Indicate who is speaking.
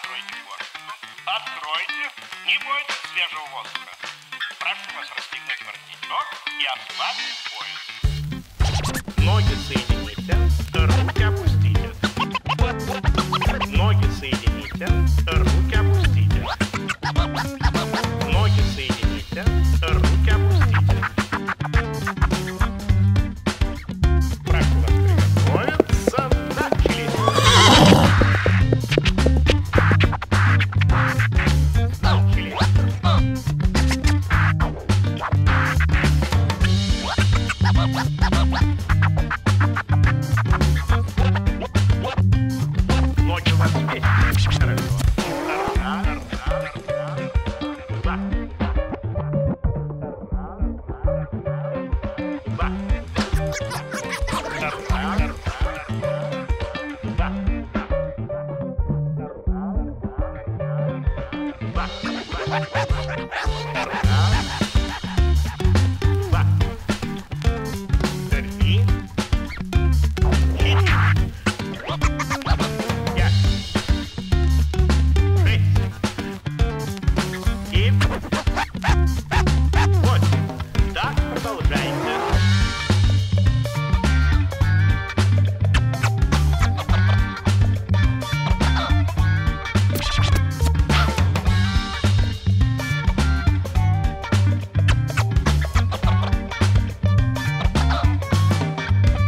Speaker 1: откройте форточку. Откройте. Не бойтесь свежего воздуха. Прошу вас расстегнуть воротничок и освободить пояс. Ноги соедините, руки опустите. Ноги соедините, руки опустите. Ноги соедините, руки опустите. Прошу вас приготовиться. Начали. Ноги у вас есть. Хорошо.